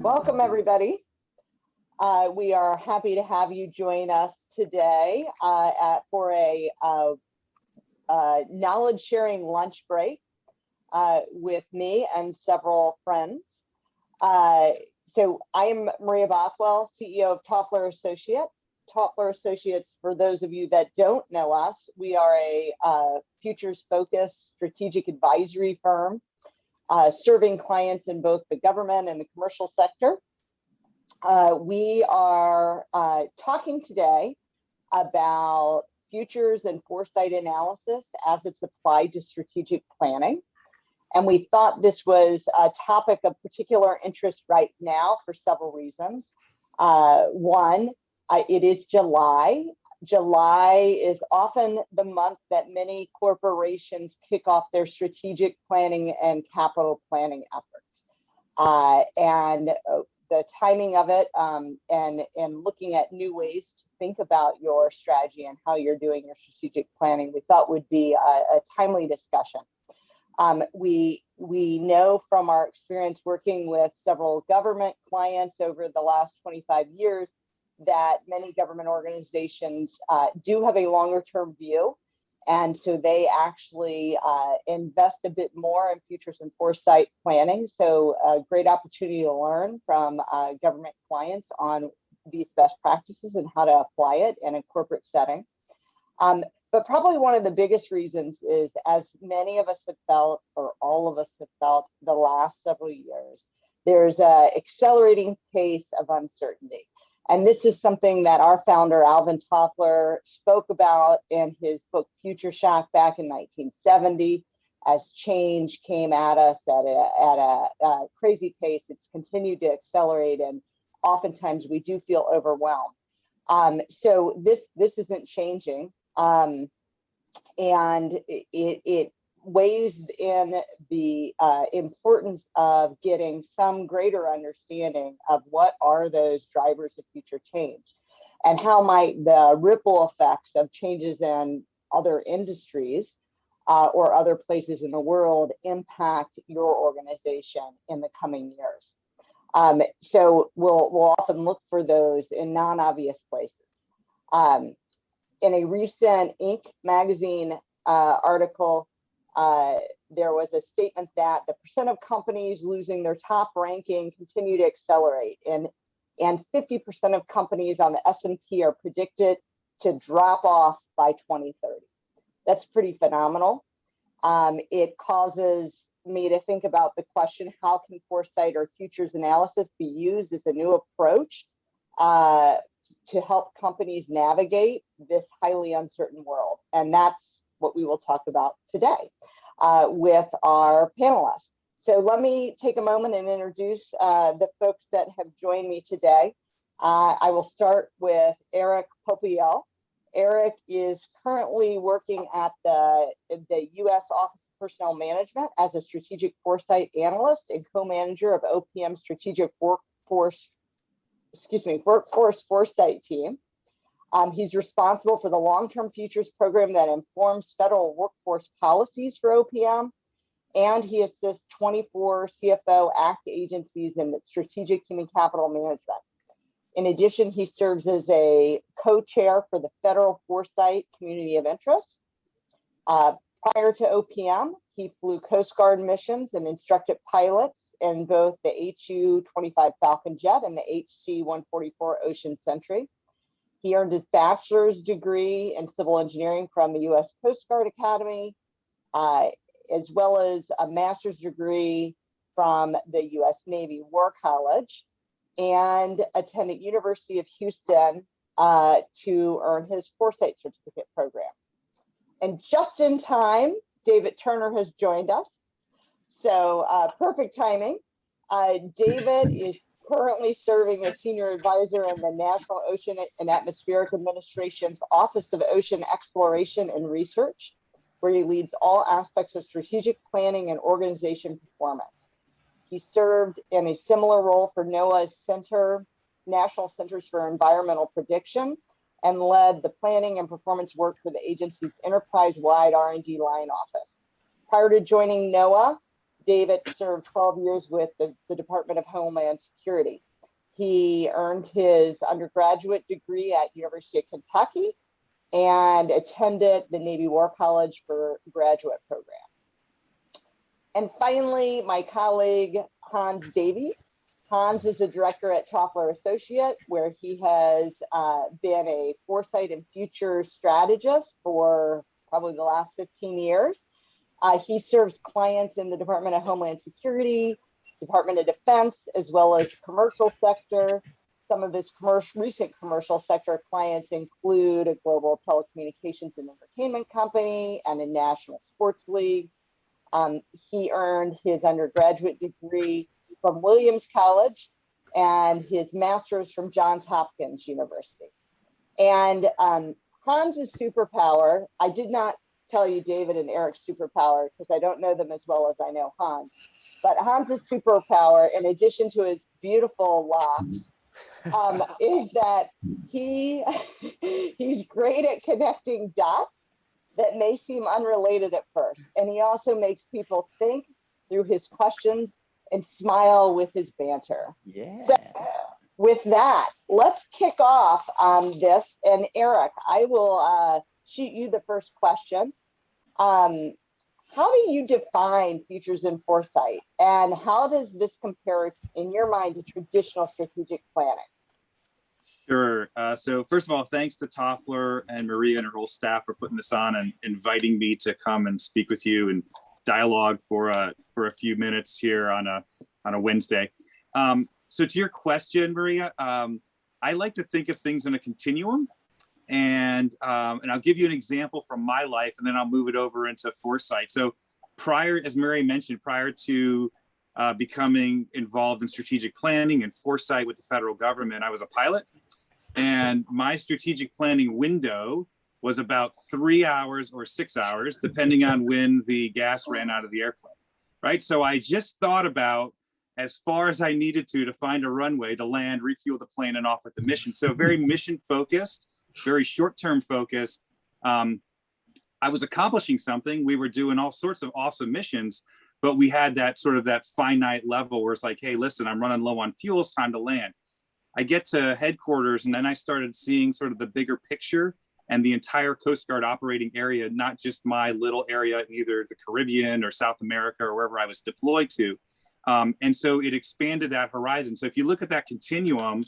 Welcome, everybody. We are happy to have you join us today for a knowledge sharing lunch break with me and several friends. So I am Maria Bothwell, CEO of Toffler Associates. Toffler Associates, for those of you that don't know us, we are a futures-focused strategic advisory firm serving clients in both the government and the commercial sector. We are talking today about futures and foresight analysis as it's applied to strategic planning. And we thought this was a topic of particular interest right now for several reasons. One, it is July. July is often the month that many corporations kick off their strategic planning and capital planning efforts. And the timing of it and looking at new ways to think about your strategy and how you're doing your strategic planning, we thought would be a timely discussion. We know from our experience working with several government clients over the last 25 years that many government organizations do have a longer term view. And so they actually invest a bit more in futures and foresight planning. So a great opportunity to learn from government clients on these best practices and how to apply it in a corporate setting. But probably one of the biggest reasons is, as many of us have felt, or all of us have felt the last several years, there's an accelerating pace of uncertainty. And this is something that our founder, Alvin Toffler, spoke about in his book, Future Shock, back in 1970. As change came at us at a crazy pace, it's continued to accelerate, and oftentimes we do feel overwhelmed. So this isn't changing. And it weighs in the importance of getting some greater understanding of what are those drivers of future change and how might the ripple effects of changes in other industries or other places in the world impact your organization in the coming years. So we'll often look for those in non-obvious places. In a recent Inc. magazine article, there was a statement that the percent of companies losing their top ranking continue to accelerate, and 50% of companies on the S&P are predicted to drop off by 2030. That's pretty phenomenal. It causes me to think about the question, how can foresight or futures analysis be used as a new approach to help companies navigate this highly uncertain world? And that's what we will talk about today with our panelists. So let me take a moment and introduce the folks that have joined me today. I will start with Eric Popiel. Eric is currently working at the U.S. Office of Personnel Management as a strategic foresight analyst and co-manager of OPM Strategic Workforce Foresight Team. He's responsible for the long-term futures program that informs federal workforce policies for OPM, and he assists 24 CFO ACT agencies in strategic human capital management. In addition, he serves as a co-chair for the Federal Foresight Community of Interest. Prior to OPM, he flew Coast Guard missions and instructed pilots in both the HU-25 Falcon jet and the HC-144 Ocean Sentry. He earned his bachelor's degree in civil engineering from the U.S. Coast Guard Academy, as well as a master's degree from the U.S. Navy War College, and attended University of Houston to earn his Foresight Certificate program. And just in time, David Turner has joined us. So perfect timing. David is currently serving as senior advisor in the National Ocean and Atmospheric Administration's Office of Ocean Exploration and Research, where he leads all aspects of strategic planning and organization performance. He served in a similar role for NOAA's National Centers for Environmental Prediction, and led the planning and performance work for the agency's enterprise-wide R&D line office. Prior to joining NOAA, David served 12 years with the Department of Homeland Security. He earned his undergraduate degree at University of Kentucky and attended the Navy War College for graduate program. And finally, my colleague, Hans Davies. Hans is a director at Toffler Associate, where he has been a foresight and future strategist for probably the last 15 years. He serves clients in the Department of Homeland Security, Department of Defense, as well as commercial sector. Some of his recent commercial sector clients include a global telecommunications and entertainment company and a national sports league. He earned his undergraduate degree from Williams College and his master's from Johns Hopkins University. And Hans's superpower, I did not tell you David and Eric's superpower because I don't know them as well as I know Hans. But Hans's superpower, in addition to his beautiful locks, is that he's great at connecting dots that may seem unrelated at first. And he also makes people think through his questions and smile with his banter. Yeah. So with that, let's kick off this. And Eric, I will shoot you the first question. How do you define futures in foresight? And how does this compare, in your mind, to traditional strategic planning? Sure. So first of all, thanks to Toffler and Maria and her whole staff for putting this on and inviting me to come and speak with you and dialogue for a few minutes here on a Wednesday. So to your question, Maria, I like to think of things in a continuum, and I'll give you an example from my life, and then I'll move it over into foresight. So as Maria mentioned, prior to becoming involved in strategic planning and foresight with the federal government, I was a pilot. And my strategic planning window was about 3 hours or 6 hours, depending on when the gas ran out of the airplane, right? So I just thought about as far as I needed to find a runway to land, refuel the plane, and off with the mission. So very mission focused, very short-term focused. I was accomplishing something. We were doing all sorts of awesome missions, but we had that finite level where it's like, hey, listen, I'm running low on fuel, it's time to land. I get to headquarters, and then I started seeing sort of the bigger picture and the entire Coast Guard operating area, not just my little area, either the Caribbean or South America or wherever I was deployed to. And so it expanded that horizon. So if you look at that continuum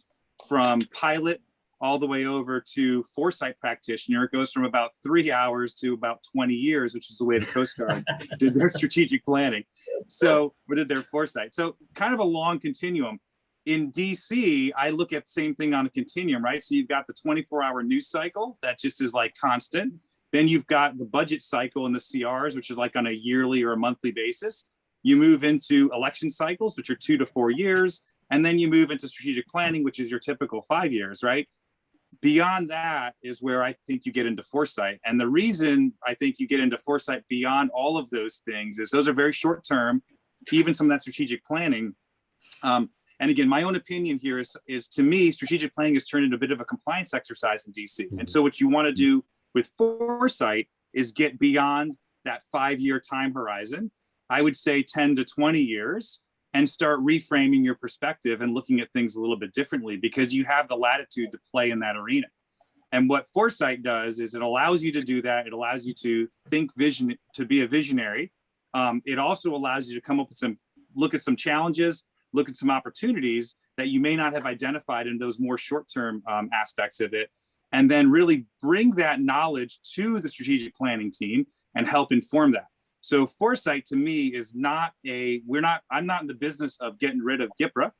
from pilot all the way over to foresight practitioner, it goes from about 3 hours to about 20 years, which is the way the Coast Guard did their strategic planning. So we did their foresight. So kind of a long continuum. In DC, I look at the same thing on a continuum, right? So you've got the 24-hour news cycle that just is like constant. Then you've got the budget cycle and the CRs, which is like on a yearly or a monthly basis. You move into election cycles, which are 2 to 4 years. And then you move into strategic planning, which is your typical 5 years, right? Beyond that is where I think you get into foresight. And the reason I think you get into foresight beyond all of those things is those are very short term, even some of that strategic planning. And again, my own opinion here is to me, strategic planning has turned into a bit of a compliance exercise in DC. And so what you want to do with foresight is get beyond that 5-year time horizon, I would say 10 to 20 years, and start reframing your perspective and looking at things a little bit differently because you have the latitude to play in that arena. And what foresight does is it allows you to do that. It allows you to think vision, to be a visionary. It also allows you to come up with look at some challenges, look at some opportunities that you may not have identified in those more short-term aspects of it, and then really bring that knowledge to the strategic planning team and help inform that. So foresight to me is I'm not in the business of getting rid of GIPRA,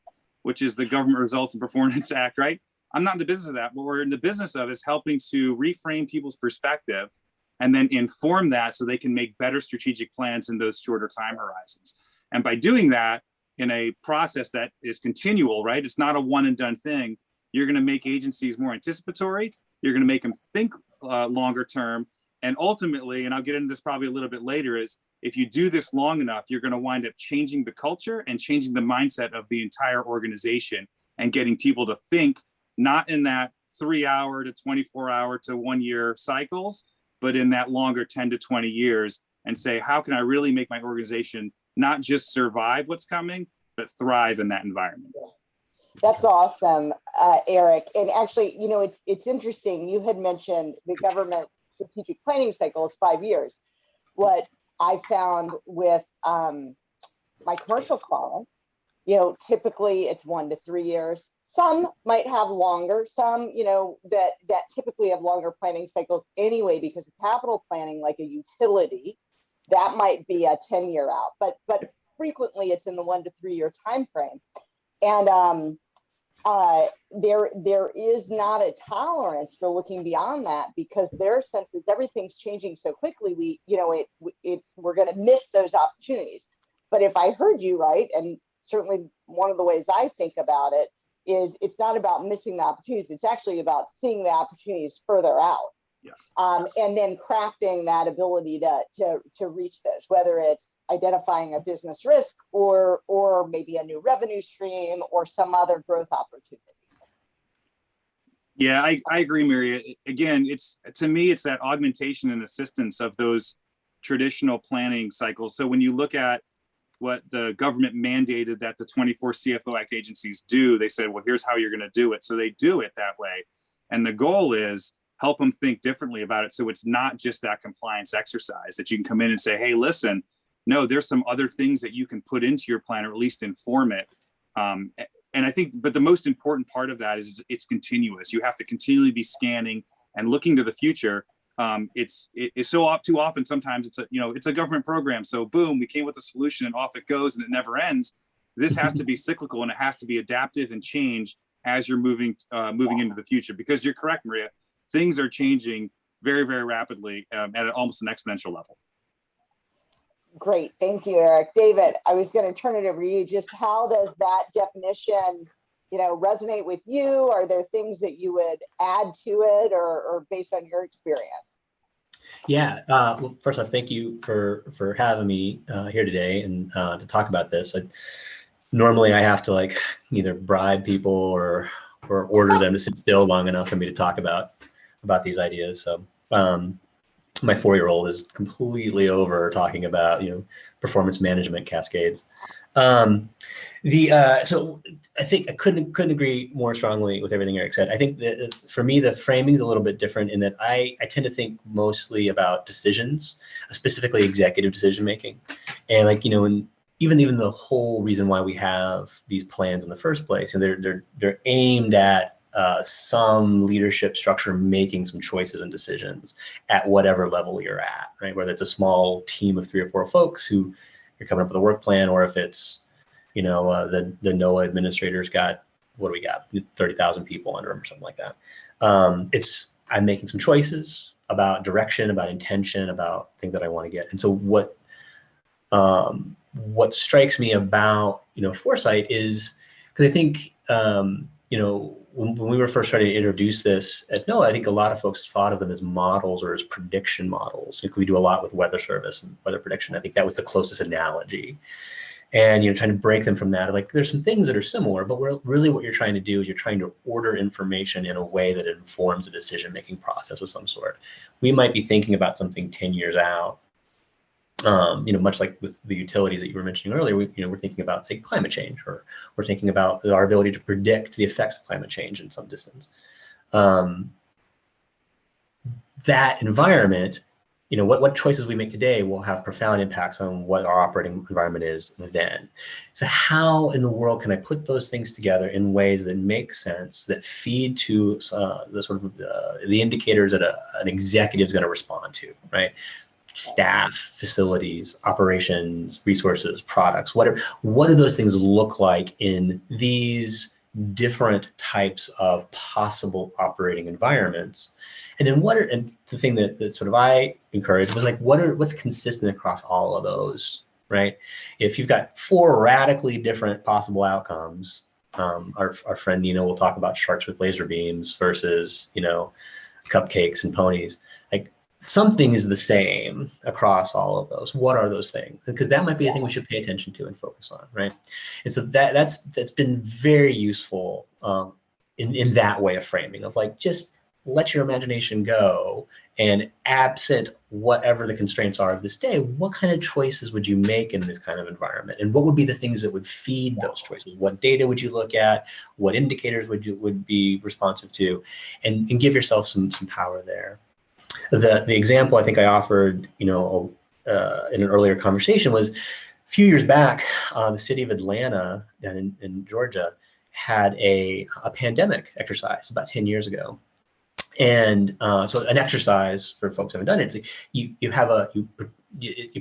which is the Government Results and Performance Act, right? I'm not in the business of that. What we're in the business of is helping to reframe people's perspective and then inform that so they can make better strategic plans in those shorter time horizons. And by doing that, in a process that is continual, right? It's not a one and done thing. You're going to make agencies more anticipatory. You're going to make them think longer term. And ultimately, and I'll get into this probably a little bit later, is if you do this long enough, you're going to wind up changing the culture and changing the mindset of the entire organization and getting people to think not in that 3 hour to 24 hour to 1 year cycles, but in that longer 10 to 20 years and say, how can I really make my organization not just survive what's coming, but thrive in that environment. That's awesome, Eric. And actually, you know, it's interesting. You had mentioned the government strategic planning cycle is 5 years. What I found with my commercial clients, you know, typically it's 1 to 3 years. Some might have longer, some, you know, that typically have longer planning cycles anyway, because of capital planning, like a utility, that might be a 10-year out, but frequently it's in the 1 to 3 year time frame. And there is not a tolerance for looking beyond that, because their sense is everything's changing so quickly. We're going to miss those opportunities. But if I heard you right, and certainly one of the ways I think about it is, it's not about missing the opportunities. It's actually about seeing the opportunities further out. Yes. And then crafting that ability to reach this, whether it's identifying a business risk or maybe a new revenue stream or some other growth opportunity. Yeah, I agree, Maria. Again, to me, it's that augmentation and assistance of those traditional planning cycles. So when you look at what the government mandated that the 24 CFO Act agencies do, they said, well, here's how you're going to do it. So they do it that way. And the goal is help them think differently about it. So it's not just that compliance exercise that you can come in and say, hey, listen, no, there's some other things that you can put into your plan, or at least inform it. And I think, but the most important part of that is it's continuous. You have to continually be scanning and looking to the future. It's so too often, sometimes it's a government program. So boom, we came with a solution and off it goes and it never ends. This has to be cyclical, and it has to be adaptive and change as you're moving into the future, because you're correct, Maria, things are changing very, very rapidly at almost an exponential level. Great, thank you, Eric. David, I was going to turn it over to you. Just how does that definition, you know, resonate with you? Are there things that you would add to it, or based on your experience? Yeah. Well, first off, thank you for having me here today and to talk about this. Normally, I have to like either bribe people or order them to sit still long enough for me to talk about these ideas. So my 4-year-old is completely over talking about, you know, performance management cascades. So I think I couldn't agree more strongly with everything Eric said. I think that for me, the framing is a little bit different in that I tend to think mostly about decisions, specifically executive decision making, and like, you know, and even the whole reason why we have these plans in the first place, and they're aimed at some leadership structure making some choices and decisions at whatever level you're at, right? Whether it's a small team of 3 or 4 folks who you're coming up with a work plan, or if it's, you know, the NOAA administrators got, what do we got, 30,000 people under them or something like that. I'm making some choices about direction, about intention, about things that I want to get. And so what strikes me about, you know, Foresight is, because I think, you know, when we were first trying to introduce this at NOAA, I think a lot of folks thought of them as models or as prediction models. We do a lot with weather service and weather prediction. I think that was the closest analogy. And, you know, trying to break them from that, like there's some things that are similar, but really what you're trying to do is you're trying to order information in a way that informs a decision-making process of some sort. We might be thinking about something 10 years out. You know, much like with the utilities that you were mentioning earlier, we're thinking about, say, climate change, or we're thinking about our ability to predict the effects of climate change in some distance. That environment, you know, what choices we make today will have profound impacts on what our operating environment is then. So how in the world can I put those things together in ways that make sense, that feed to the sort of the indicators that an executive is going to respond to, right? Staff, facilities, operations, resources, products, whatever. What do those things look like in these different types of possible operating environments? And then and the thing that sort of I encouraged was like, what's consistent across all of those, right? If you've got 4 radically different possible outcomes, our friend Nina will talk about sharks with laser beams versus, you know, cupcakes and ponies. Like, something is the same across all of those. What are those things? Because that might be a thing we should pay attention to and focus on, right? And so that's been very useful in that way of framing, of like, just let your imagination go, and absent whatever the constraints are of this day, what kind of choices would you make in this kind of environment? And what would be the things that would feed those choices? What data would you look at? What indicators would be responsive to? And give yourself some power there. The example I think I offered, in an earlier conversation was a few years back, the city of Atlanta in Georgia had a pandemic exercise about 10 years ago. And so an exercise, for folks who haven't done it, it's you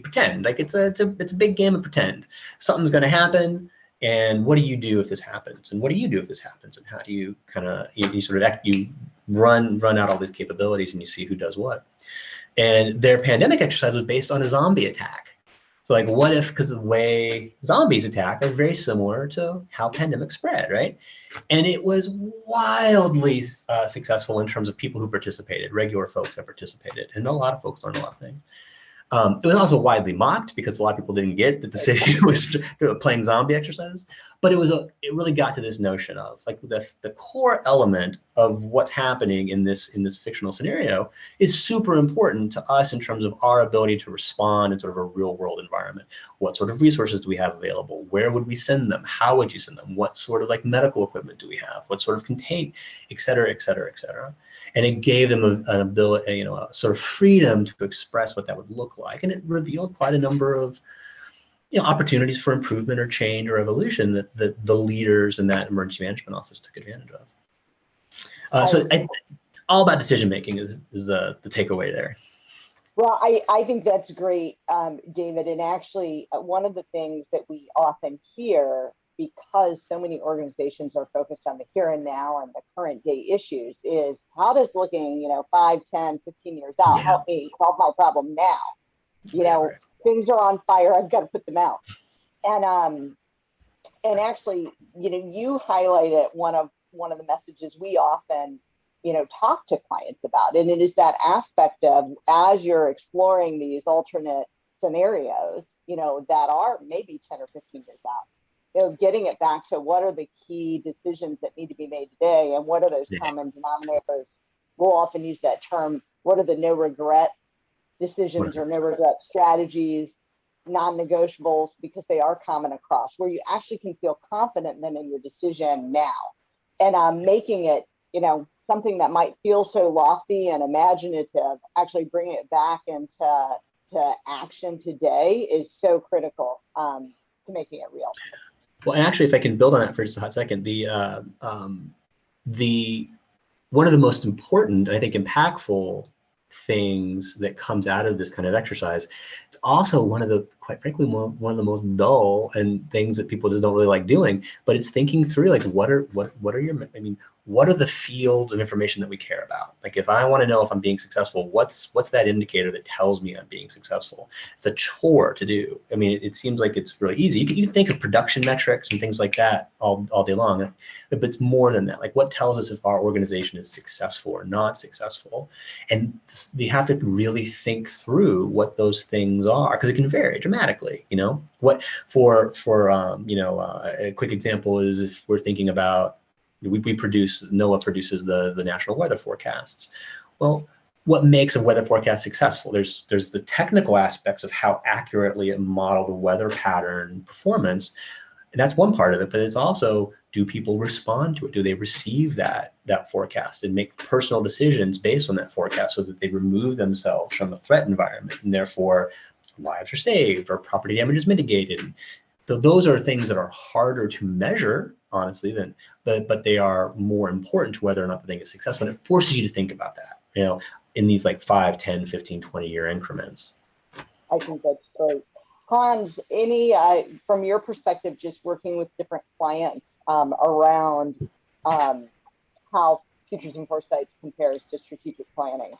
pretend, like it's a big game of pretend. Something's going to happen, and what do you do if this happens? And what do you do if this happens? And how do you kind of you run out all these capabilities, and you see who does what. And their pandemic exercise was based on a zombie attack. So like, what if, because the way zombies attack are very similar to how pandemics spread, right? And it was wildly successful in terms of people who participated, regular folks that participated, and a lot of folks learned a lot of things. It was also widely mocked because a lot of people didn't get that the city was playing zombie exercises. But it really got to this notion of like the core element of what's happening in this fictional scenario is super important to us in terms of our ability to respond in sort of a real world environment. What sort of resources do we have available? Where would we send them? How would you send them? What sort of like medical equipment do we have? What sort of contain, et cetera, et cetera, et cetera. And it gave them an ability, a sort of freedom to express what that would look like. And it revealed quite a number of opportunities for improvement or change or evolution that the leaders in that emergency management office took advantage of. All about decision making is the takeaway there. Well, I think that's great, David. And actually, one of the things that we often hear, because so many organizations are focused on the here and now and the current day issues, is how does looking 5, 10, 15 years out help me solve my problem now? Things are on fire, I've got to put them out. And actually, you highlighted one of the messages we often talk to clients about, and it is that aspect of, as you're exploring these alternate scenarios that are maybe 10 or 15 years out, getting it back to what are the key decisions that need to be made today, and what are those common denominators. We'll often use that term, what are the no regret decisions or no regret strategies, non-negotiables, because they are common across, where you actually can feel confident then in your decision now. And making it something that might feel so lofty and imaginative, actually bringing it back into action today is so critical to making it real. Well, actually, if I can build on that for just a hot second, the one of the most important, I think, impactful things that comes out of this kind of exercise, it's also one of the, quite frankly, one of the most dull and things that people just don't really like doing. But it's thinking through, like, what are the fields of information that we care about? Like, if I want to know if I'm being successful, what's that indicator that tells me I'm being successful? It's a chore to do. I mean, it seems like it's really easy. You can think of production metrics and things like that all day long, but it's more than that. Like, what tells us if our organization is successful or not successful? And we have to really think through what those things are, because it can vary dramatically. What for a quick example is, if we're thinking about, NOAA produces the national weather forecasts. Well, what makes a weather forecast successful? There's the technical aspects of how accurately it modeled the weather pattern performance. And that's one part of it, but it's also, do people respond to it? Do they receive that forecast and make personal decisions based on that forecast, so that they remove themselves from the threat environment, and therefore lives are saved or property damage is mitigated? Those are things that are harder to measure, honestly, but they are more important to whether or not the thing is successful. And it forces you to think about that, in these like 5, 10, 15, 20-year increments. I think that's great. Hans, any, from your perspective, just working with different clients around how Futures and Foresight compares to strategic planning?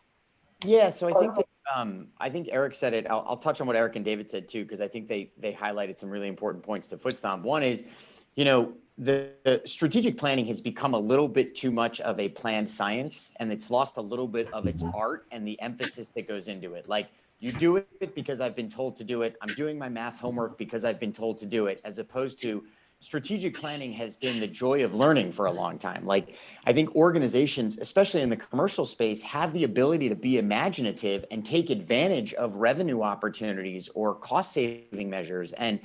Yeah, so I think Eric said it. I'll touch on what Eric and David said too, because I think they highlighted some really important points to footstomp. One is, the strategic planning has become a little bit too much of a planned science, and it's lost a little bit of its art and the emphasis that goes into it. Like, you do it because I've been told to do it. I'm doing my math homework because I've been told to do it, as opposed to, strategic planning has been the joy of learning for a long time. Like, I think organizations, especially in the commercial space, have the ability to be imaginative and take advantage of revenue opportunities or cost saving measures. And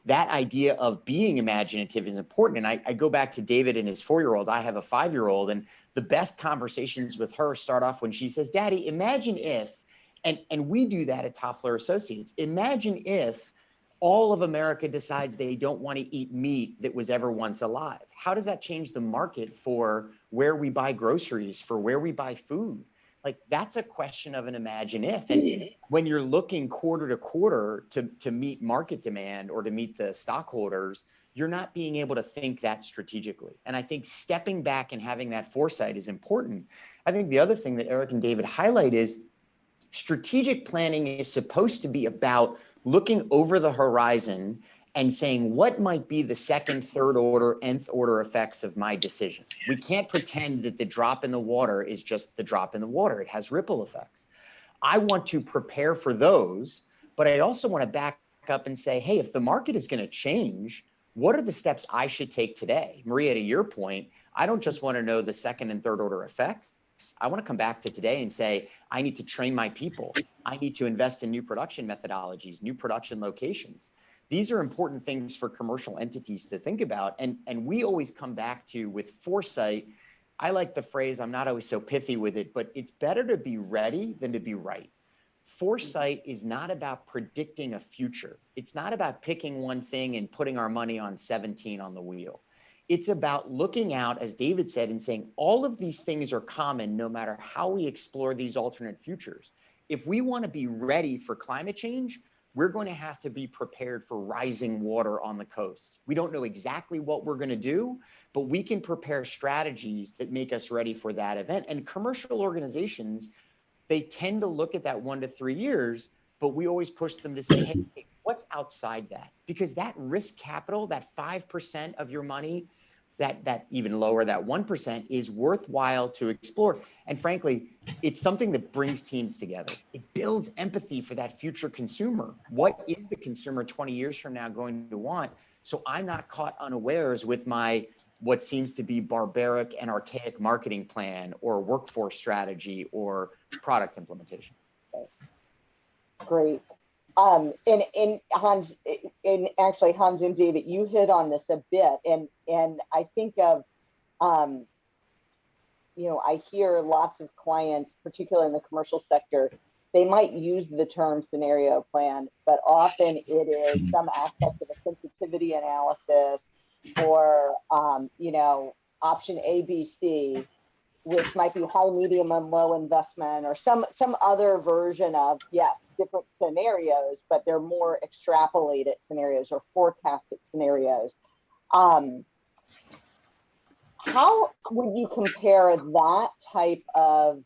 that idea of being imaginative is important. And I go back to David and his 4-year-old. I have a 5-year-old, and the best conversations with her start off when she says, Daddy, imagine if, and we do that at Toffler Associates. Imagine if all of America decides they don't want to eat meat that was ever once alive. How does that change the market for where we buy groceries, for where we buy food? Like, that's a question of an imagine if. And when you're looking quarter to quarter to meet market demand or to meet the stockholders, you're not being able to think that strategically. And I think stepping back and having that foresight is important. I think the other thing that Eric and David highlight is strategic planning is supposed to be about looking over the horizon and saying, what might be the second, third order, nth order effects of my decision? We can't pretend that the drop in the water is just the drop in the water. It has ripple effects. I want to prepare for those, but I also want to back up and say, hey, if the market is going to change, what are the steps I should take today? Maria, to your point, I don't just want to know the second and third order effects. I want to come back to today and say, I need to train my people. I need to invest in new production methodologies, new production locations. These are important things for commercial entities to think about. And we always come back to, with foresight, I like the phrase, I'm not always so pithy with it, but it's better to be ready than to be right. Foresight is not about predicting a future. It's not about picking one thing and putting our money on 17 on the wheel. It's about looking out, as David said, and saying all of these things are common no matter how we explore these alternate futures. If we want to be ready for climate change, we're going to have to be prepared for rising water on the coast. We don't know exactly what we're going to do, but we can prepare strategies that make us ready for that event. And commercial organizations, they tend to look at that 1 to 3 years, but we always push them to say, hey, what's outside that? Because that risk capital, that 5% of your money, that even lower, that 1%, is worthwhile to explore. And frankly, it's something that brings teams together. It builds empathy for that future consumer. What is the consumer 20 years from now going to want? So I'm not caught unawares with my what seems to be barbaric and archaic marketing plan or workforce strategy or product implementation. Great. And Hans, and actually Hans and David, you hit on this a bit, and I think of, you know, I hear lots of clients, particularly in the commercial sector, they might use the term scenario plan, but often it is some aspect of a sensitivity analysis or, you know, option A, B, C, which might be high, medium, and low investment, or some other version of, yes, different scenarios, but they're more extrapolated scenarios or forecasted scenarios. How would you compare that type of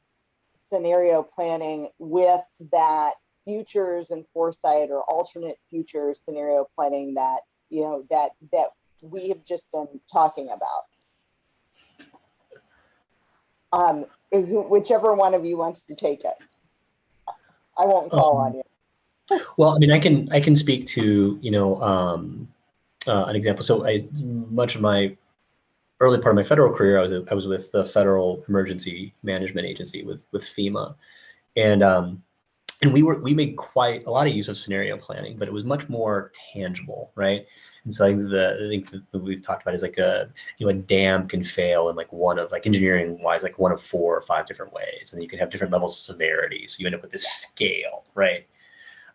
scenario planning with that futures and foresight or alternate futures scenario planning that, you know, that we have just been talking about? Whichever one of you wants to take it. I won't call on you. Well, I mean, I can speak to, you know, an example. So much of my early part of my federal career, I was with the Federal Emergency Management Agency with FEMA, and we made quite a lot of use of scenario planning, but it was much more tangible, right? And so I think that we've talked about is like a dam can fail in like engineering wise, like one of 4 or 5 different ways, and you can have different levels of severity. So you end up with this scale, right?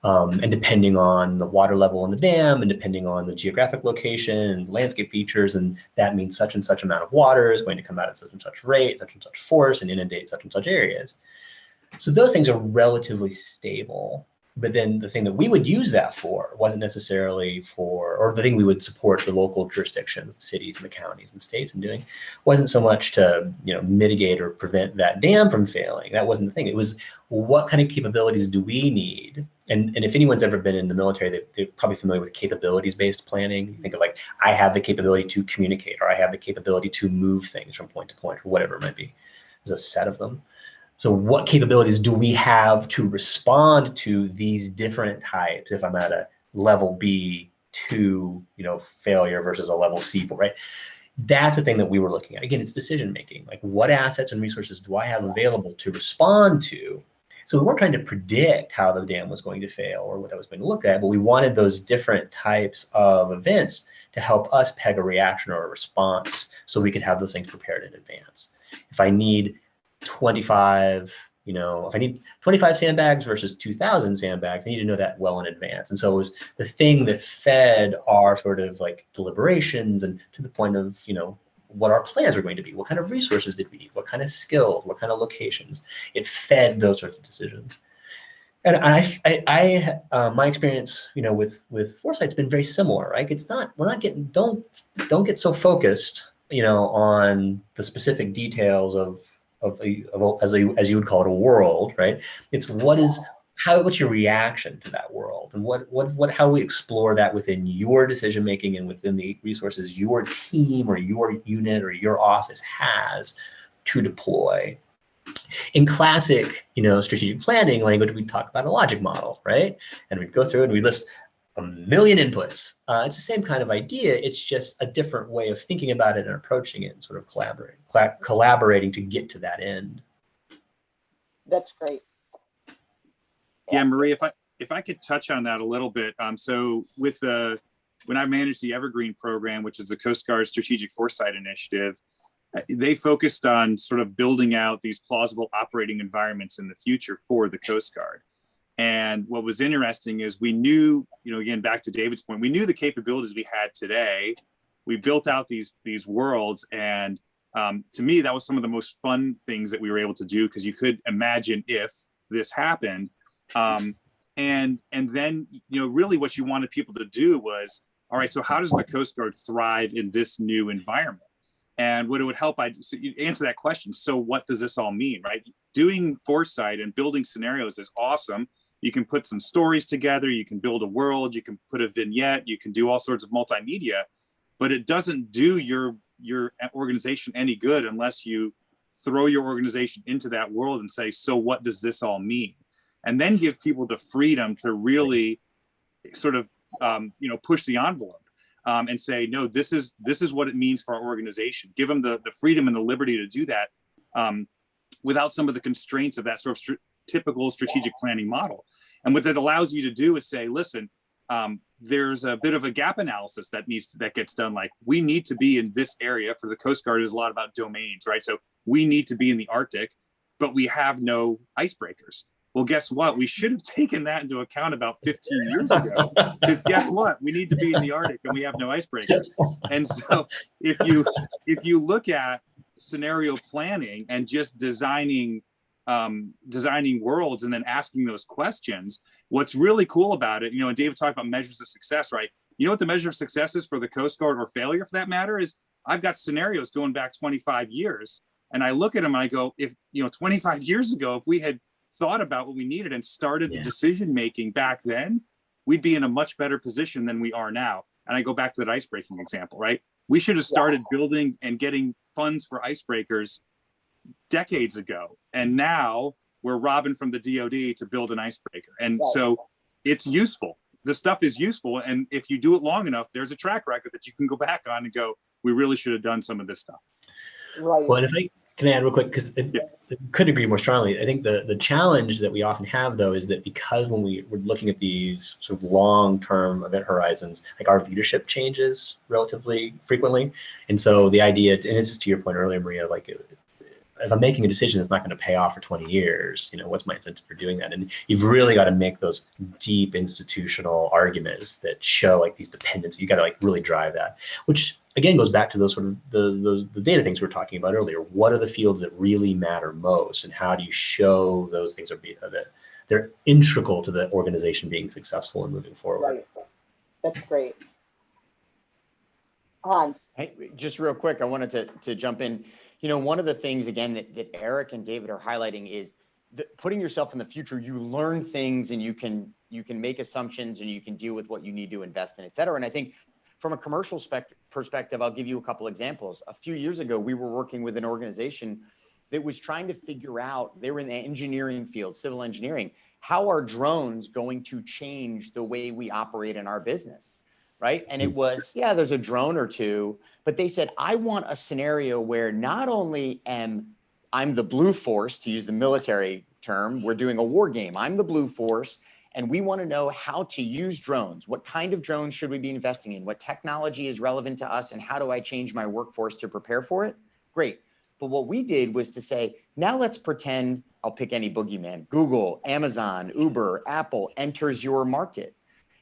And depending on the water level in the dam, and depending on the geographic location and landscape features, and that means such and such amount of water is going to come out at such and such rate, such and such force, and inundate such and such areas. So those things are relatively stable. But then the thing that we would use that for wasn't necessarily for, or the thing we would support the local jurisdictions, the cities and the counties and states in doing, wasn't so much to, you know, mitigate or prevent that dam from failing. That wasn't the thing. It was, what kind of capabilities do we need? And if anyone's ever been in the military, they're probably familiar with capabilities-based planning. You think of like, I have the capability to communicate, or I have the capability to move things from point to point, or whatever it might be. There's a set of them. So what capabilities do we have to respond to these different types if I'm at a level B 2, failure versus a level C, right? That's the thing that we were looking at. Again, it's decision making. Like, what assets and resources do I have available to respond to? So we weren't trying to predict how the dam was going to fail or what that was going to look at, but we wanted those different types of events to help us peg a reaction or a response so we could have those things prepared in advance. If I need 25, if I need 25 sandbags versus 2,000 sandbags, I need to know that well in advance. And so it was the thing that fed our sort of like deliberations and to the point of, what our plans were going to be. What kind of resources did we need? What kind of skills? What kind of locations? It fed those sorts of decisions. And my experience, with Foresight's been very similar, right? Don't get so focused, on the specific details as you would call it, a world, right? It's what's your reaction to that world, and how we explore that within your decision making and within the resources your team or your unit or your office has to deploy. In classic, strategic planning language, we talk about a logic model, right? And we go through and we list a million inputs. It's the same kind of idea. It's just a different way of thinking about it and approaching it, and sort of collaborating to get to that end. That's great. Yeah, Marie, if I could touch on that a little bit. So when I managed the Evergreen program, which is the Coast Guard Strategic Foresight Initiative, they focused on sort of building out these plausible operating environments in the future for the Coast Guard. And what was interesting is we knew, again, back to David's point, we knew the capabilities we had today. We built out these worlds. And to me, that was some of the most fun things that we were able to do, because you could imagine if this happened. And then, really what you wanted people to do was, all right, so how does the Coast Guard thrive in this new environment? And what it would help, so you answer that question. So what does this all mean, right? Doing foresight and building scenarios is awesome. You can put some stories together, you can build a world, you can put a vignette, you can do all sorts of multimedia, but it doesn't do your organization any good unless you throw your organization into that world and say, so what does this all mean? And then give people the freedom to really sort of, push the envelope. And say, no, this is what it means for our organization. Give them the freedom and the liberty to do that without some of the constraints of that sort of typical strategic planning model. And what that allows you to do is say, listen, there's a bit of a gap analysis that gets done. Like, we need to be in this area. For the Coast Guard, is a lot about domains, right? So we need to be in the Arctic, but we have no icebreakers. Well, guess what? We should have taken that into account about 15 years ago. Because guess what? We need to be in the Arctic and we have no icebreakers. And so if you look at scenario planning and just designing worlds and then asking those questions, what's really cool about it, and David talked about measures of success, right? You know what the measure of success is for the Coast Guard, or failure for that matter, is I've got scenarios going back 25 years. And I look at them and I go, if 25 years ago, if we had thought about what we needed and started the decision making back then, we'd be in a much better position than we are now. And I go back to that icebreaking example, right? We should have started building and getting funds for icebreakers decades ago. And now we're robbing from the DoD to build an icebreaker. And so it's useful. The stuff is useful. And if you do it long enough, there's a track record that you can go back on and go, we really should have done some of this stuff. Right. Well, and if I can add real quick, because I couldn't agree more strongly. I think the challenge that we often have, though, is that because when we're looking at these sort of long-term event horizons, like, our leadership changes relatively frequently. And so the idea, and this is to your point earlier, Maria, like, if I'm making a decision that's not going to pay off for 20 years, what's my incentive for doing that? And you've really got to make those deep institutional arguments that show, like, these dependencies. You got to, like, really drive that, which again goes back to those sort of the data things we were talking about earlier. What are the fields that really matter most, and how do you show those things they're integral to the organization being successful and moving forward? Right. That's great. Hans. Hey, just real quick, I wanted to jump in. One of the things, again, that Eric and David are highlighting is putting yourself in the future. You learn things and you can make assumptions and you can deal with what you need to invest in, et cetera. And I think from a commercial perspective, I'll give you a couple examples. A few years ago, we were working with an organization that was trying to figure out, they were in the engineering field, civil engineering, how are drones going to change the way we operate in our business? right? And it was, yeah, there's a drone or two, but they said, I want a scenario where not only I'm the blue force, to use the military term, we're doing a war game. I'm the blue force, and we want to know how to use drones. What kind of drones should we be investing in? What technology is relevant to us, and how do I change my workforce to prepare for it? Great. But what we did was to say, now let's pretend, I'll pick any boogeyman, Google, Amazon, Uber, Apple enters your market.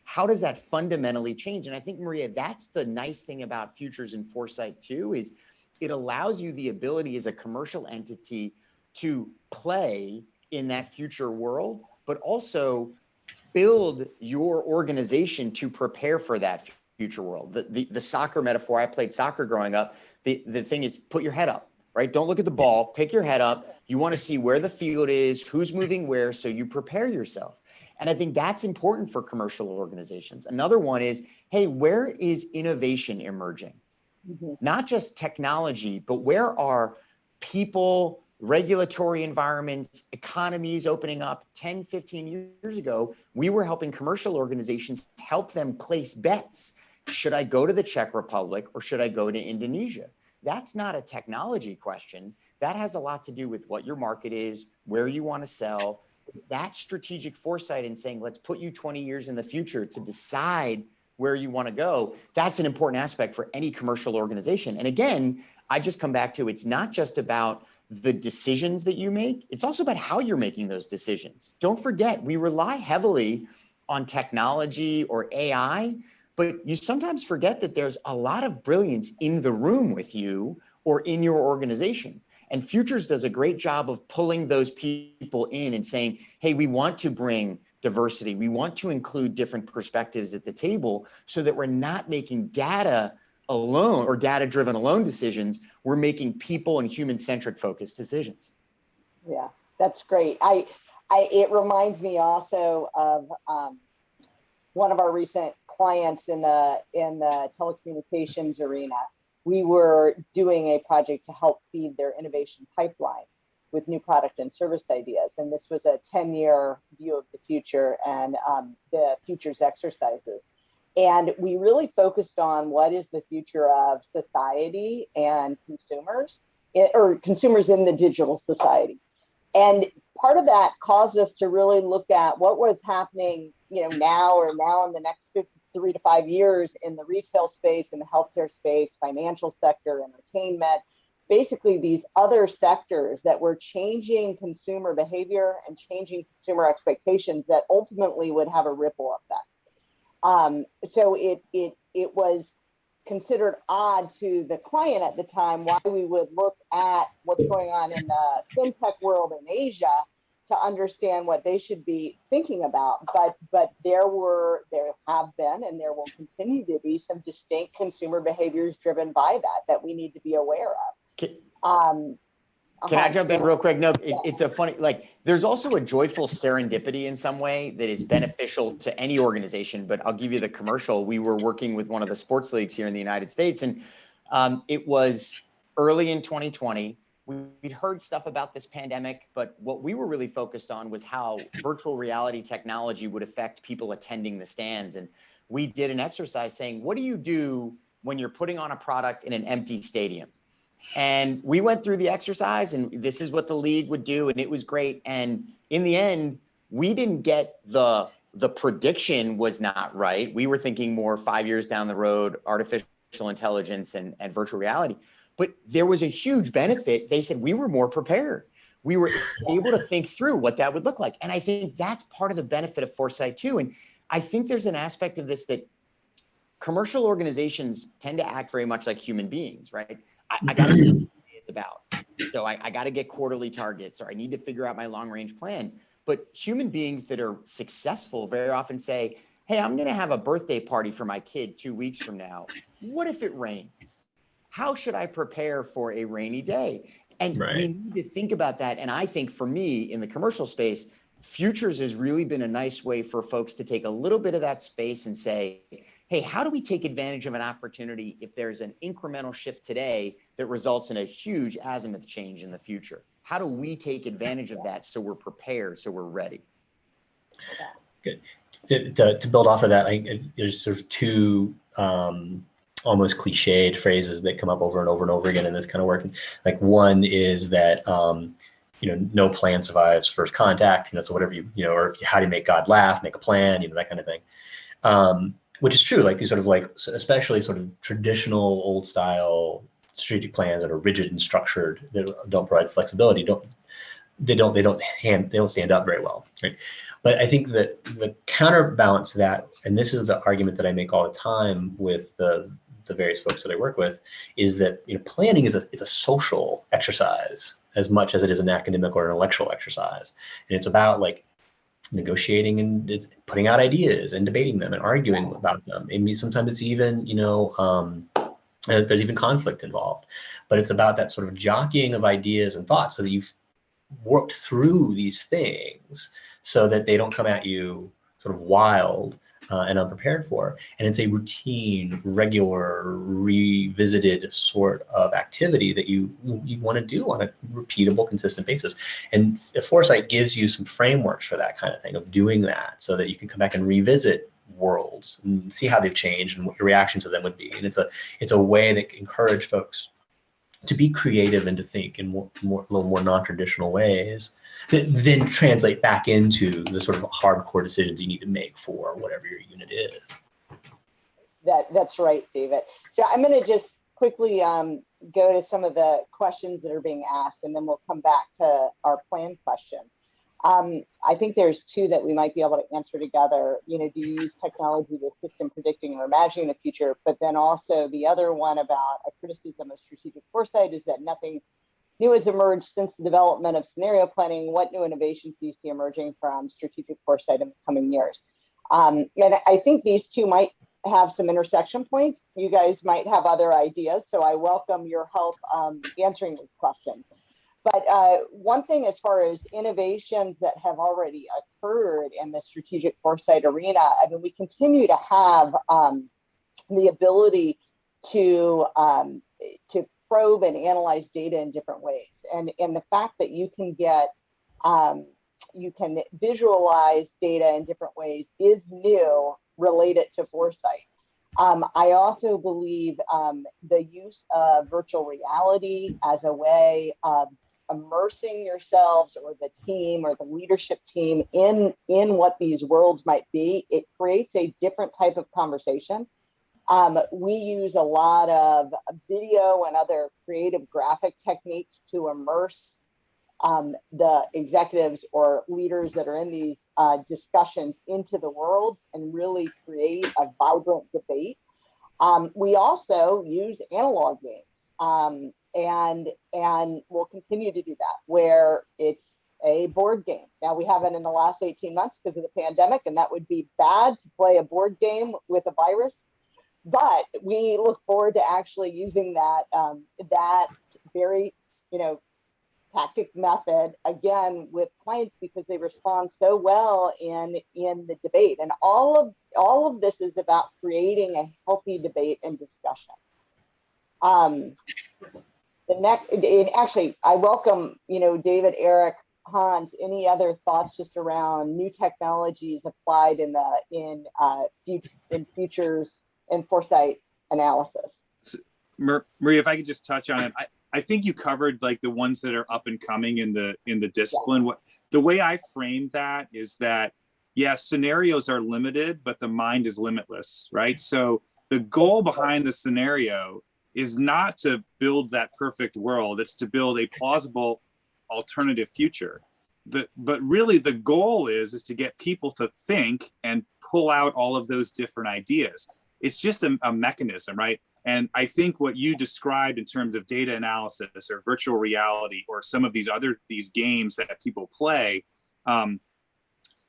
How does that fundamentally change? And I think, Maria, that's the nice thing about Futures and Foresight too, is it allows you the ability as a commercial entity to play in that future world, but also build your organization to prepare for that future world. The soccer metaphor, I played soccer growing up. The thing is, put your head up, right? Don't look at the ball, pick your head up. You want to see where the field is, who's moving where, so you prepare yourself. And I think that's important for commercial organizations. Another one is, hey, where is innovation emerging? Mm-hmm. Not just technology, but where are people, regulatory environments, economies opening up? 10, 15 years ago, we were helping commercial organizations help them place bets. Should I go to the Czech Republic or should I go to Indonesia? That's not a technology question. That has a lot to do with what your market is, where you want to sell. That strategic foresight in saying, let's put you 20 years in the future to decide where you want to go. That's an important aspect for any commercial organization. And again, I just come back to, it's not just about the decisions that you make. It's also about how you're making those decisions. Don't forget, we rely heavily on technology or AI, but you sometimes forget that there's a lot of brilliance in the room with you or in your organization. And Futures does a great job of pulling those people in and saying, hey, we want to bring diversity. We want to include different perspectives at the table so that we're not making data alone or data-driven alone decisions. We're making people and human-centric focused decisions. Yeah, that's great. It reminds me also of one of our recent clients in the telecommunications arena. We were doing a project to help feed their innovation pipeline with new product and service ideas. And this was a 10-year view of the future and the futures exercises. And we really focused on what is the future of society and consumers, or consumers in the digital society. And part of that caused us to really look at what was happening, now in the next 3 to 5 years in the retail space, in the healthcare space, financial sector, entertainment, basically these other sectors that were changing consumer behavior and changing consumer expectations that ultimately would have a ripple effect. So it was considered odd to the client at the time why we would look at what's going on in the fintech world in Asia to understand what they should be thinking about. But there have been, and there will continue to be, some distinct consumer behaviors driven by that we need to be aware of. Can I jump in real quick? No, it's a funny, there's also a joyful serendipity in some way that is beneficial to any organization, but I'll give you the commercial. We were working with one of the sports leagues here in the United States, and it was early in 2020. We'd heard stuff about this pandemic, but what we were really focused on was how virtual reality technology would affect people attending the stands. And we did an exercise saying, what do you do when you're putting on a product in an empty stadium? And we went through the exercise, and this is what the league would do, and it was great. And in the end, we didn't get the prediction was not right. We were thinking more 5 years down the road, artificial intelligence and virtual reality. But there was a huge benefit. They said we were more prepared. We were able to think through what that would look like. And I think that's part of the benefit of Foresight too. And I think there's an aspect of this that commercial organizations tend to act very much like human beings, right? I got to know what it's about. So I got to get quarterly targets, or I need to figure out my long range plan. But human beings that are successful very often say, hey, I'm going to have a birthday party for my kid 2 weeks from now. What if it rains? How should I prepare for a rainy day? And we need to think about that. And I think for me in the commercial space, Futures has really been a nice way for folks to take a little bit of that space and say, hey, how do we take advantage of an opportunity if there's an incremental shift today that results in a huge azimuth change in the future? How do we take advantage of that so we're prepared, so we're ready? Good. To build off of that, there's sort of two almost cliched phrases that come up over and over and over again in this kind of work. Like one is that no plan survives first contact. So whatever or how do you make God laugh? Make a plan. That kind of thing. Which is true. Like these sort of especially sort of traditional old style strategic plans that are rigid and structured, that don't provide flexibility, they don't stand up very well, right? But I think that the counterbalance to that, and this is the argument that I make all the time with the various folks that I work with, is that planning is a social exercise as much as it is an academic or an intellectual exercise, and it's about negotiating and it's putting out ideas and debating them and arguing about them. And sometimes it's even there's even conflict involved, but it's about that sort of jockeying of ideas and thoughts so that you've worked through these things so that they don't come at you sort of wild and unprepared for. And it's a routine, regular, revisited sort of activity that you want to do on a repeatable, consistent basis. And Foresight gives you some frameworks for that kind of thing, of doing that, so that you can come back and revisit worlds and see how they've changed and what your reaction to them would be. And it's a way that can encourage folks to be creative and to think in a little more non-traditional ways that then translate back into the sort of hardcore decisions you need to make for whatever your unit is. That's right, David. So I'm going to just quickly go to some of the questions that are being asked, and then we'll come back to our plan questions. I think there's two that we might be able to answer together. Do you use technology to assist in predicting or imagining the future? But then also the other one about a criticism of strategic foresight is that nothing new has emerged since the development of scenario planning. What new innovations do you see emerging from strategic foresight in the coming years? And I think these two might have some intersection points. You guys might have other ideas, so I welcome your help answering these questions. But one thing, as far as innovations that have already occurred in the strategic foresight arena, we continue to have the ability to probe and analyze data in different ways, and the fact that you can visualize data in different ways is new related to foresight. I also believe the use of virtual reality as a way of immersing yourselves or the team or the leadership team in what these worlds might be, it creates a different type of conversation. We use a lot of video and other creative graphic techniques to immerse the executives or leaders that are in these discussions into the world and really create a vibrant debate. We also use analog games. And we'll continue to do that, where it's a board game. Now, we haven't in the last 18 months because of the pandemic, and that would be bad to play a board game with a virus. But we look forward to actually using that very, tactic method again with clients, because they respond so well in the debate. And all of this is about creating a healthy debate and discussion. Actually, I welcome, David, Eric, Hans, any other thoughts just around new technologies applied in futures and foresight analysis? So, Maria, if I could just touch on it, I think you covered the ones that are up and coming in the discipline. Yeah. The way I framed that is that, yes, scenarios are limited, but the mind is limitless, right? So the goal behind the scenario is not to build that perfect world. It's to build a plausible alternative future. But really the goal is to get people to think and pull out all of those different ideas. It's just a mechanism, right? And I think what you described in terms of data analysis or virtual reality or some of these games that people play,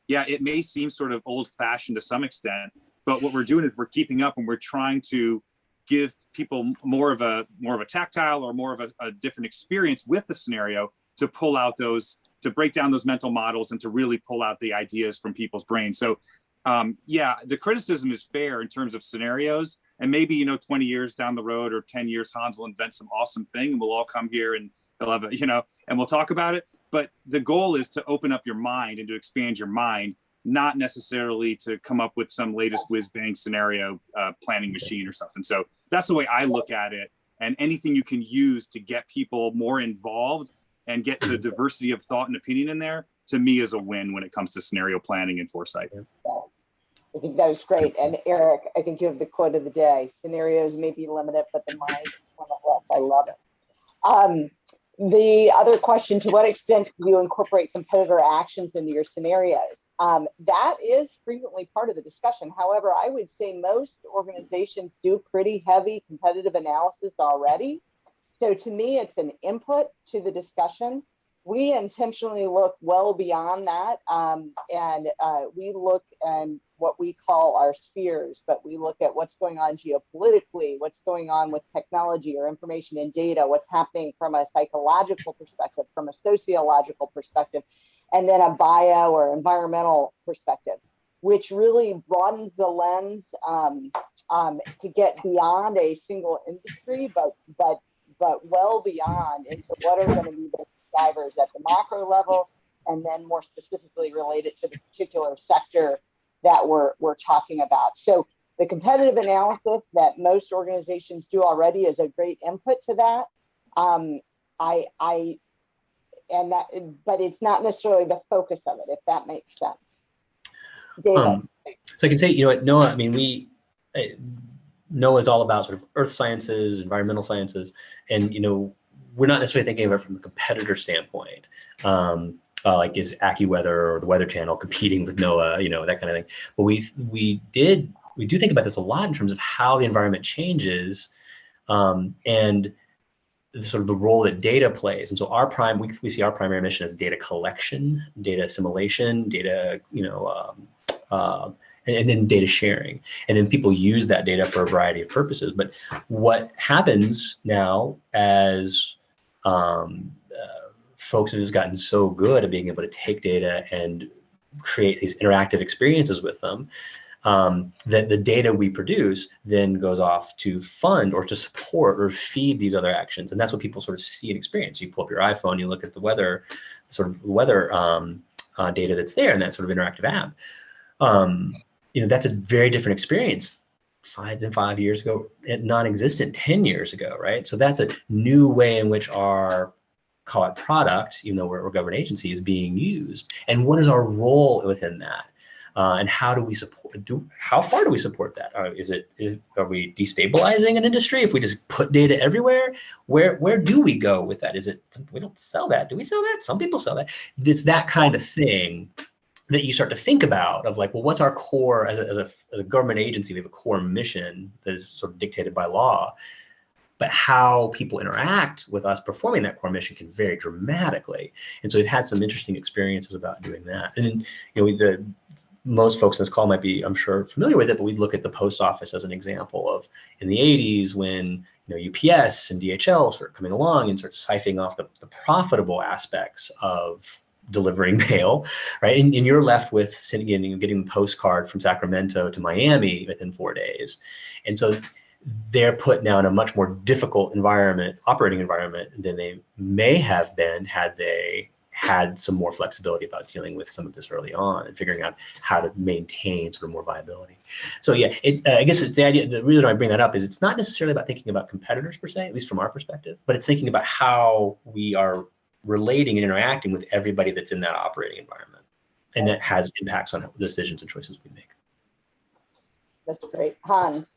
it may seem sort of old fashioned to some extent, but what we're doing is we're keeping up and we're trying to give people more of a tactile or more of a different experience with the scenario to pull out to break down those mental models and to really pull out the ideas from people's brains. So the criticism is fair in terms of scenarios, and maybe 20 years down the road or 10 years, Hans will invent some awesome thing and we'll all come here and he'll have and we'll talk about it. But the goal is to open up your mind and to expand your mind not necessarily to come up with some latest whiz bang scenario planning machine or something. So that's the way I look at it. And anything you can use to get people more involved and get the diversity of thought and opinion in there, to me, is a win when it comes to scenario planning and foresight. I think that was great. And Eric, I think you have the quote of the day: scenarios may be limited, but the mind is limitless. I love it. The other question, to what extent do you incorporate competitor actions into your scenarios? That is frequently part of the discussion. However, I would say most organizations do pretty heavy competitive analysis already. So to me, it's an input to the discussion. We intentionally look well beyond that, and we look at what we call our spheres, but we look at what's going on geopolitically, what's going on with technology or information and data, what's happening from a psychological perspective, from a sociological perspective, and then a bio or environmental perspective, which really broadens the lens to get beyond a single industry, but well beyond into what are going to be the drivers at the macro level, and then more specifically related to the particular sector that we're talking about. So the competitive analysis that most organizations do already is a great input to that. But it's not necessarily the focus of it, if that makes sense. David. So I can say, you know what, NOAA, I mean, NOAA is all about sort of earth sciences, environmental sciences, and, you know, we're not necessarily thinking of it from a competitor standpoint. Like is AccuWeather or the Weather Channel competing with NOAA, you know, that kind of thing. But we do think about this a lot in terms of how the environment changes, and sort of the role that data plays. And so we see our primary mission as data collection, data assimilation, data, you know, and then data sharing. And then people use that data for a variety of purposes. But what happens now as folks have just gotten so good at being able to take data and create these interactive experiences with them, that the data we produce then goes off to fund or to support or feed these other actions. And that's what people sort of see and experience. You pull up your iPhone, you look at the weather, sort of weather data that's there in that sort of interactive app. You know, that's a very different experience 5 years ago, non-existent 10 years ago, right? So that's a new way in which our, call it product, even though we're a government agency, is being used. And what is our role within that? And how do we support, how far do we support that? Are we destabilizing an industry if we just put data everywhere? Where do we go with that? We don't sell that. Do we sell that? Some people sell that. It's that kind of thing that you start to think about, of like, well, what's our core as a government agency? We have a core mission that is sort of dictated by law, but how people interact with us performing that core mission can vary dramatically. And so we've had some interesting experiences about doing that. And, you know, most folks in this call might be, I'm sure, familiar with it, but we look at the post office as an example of in the 80s when, you know, UPS and DHL started coming along and sort of siphoning off the profitable aspects of delivering mail, right? And you're left with getting the postcard from Sacramento to Miami within 4 days. And so they're put now in a much more difficult operating environment than they may have been had they had some more flexibility about dealing with some of this early on and figuring out how to maintain sort of more viability. So yeah, I guess it's the idea. The reason I bring that up is it's not necessarily about thinking about competitors per se, at least from our perspective, but it's thinking about how we are relating and interacting with everybody that's in that operating environment, and that has impacts on the decisions and choices we make. That's great. Hans.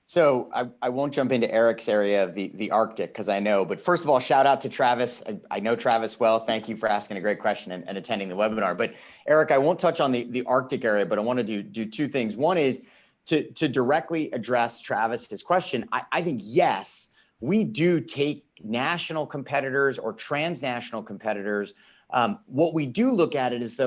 So I won't jump into Eric's area of the Arctic, because I know, but first of all, shout out to Travis. I know Travis well. Thank you for asking a great question and attending the webinar. But Eric, I won't touch on the Arctic area, but I want to do two things. One is to directly address Travis's question. I think, yes, we do take national competitors or transnational competitors. What we do look at it is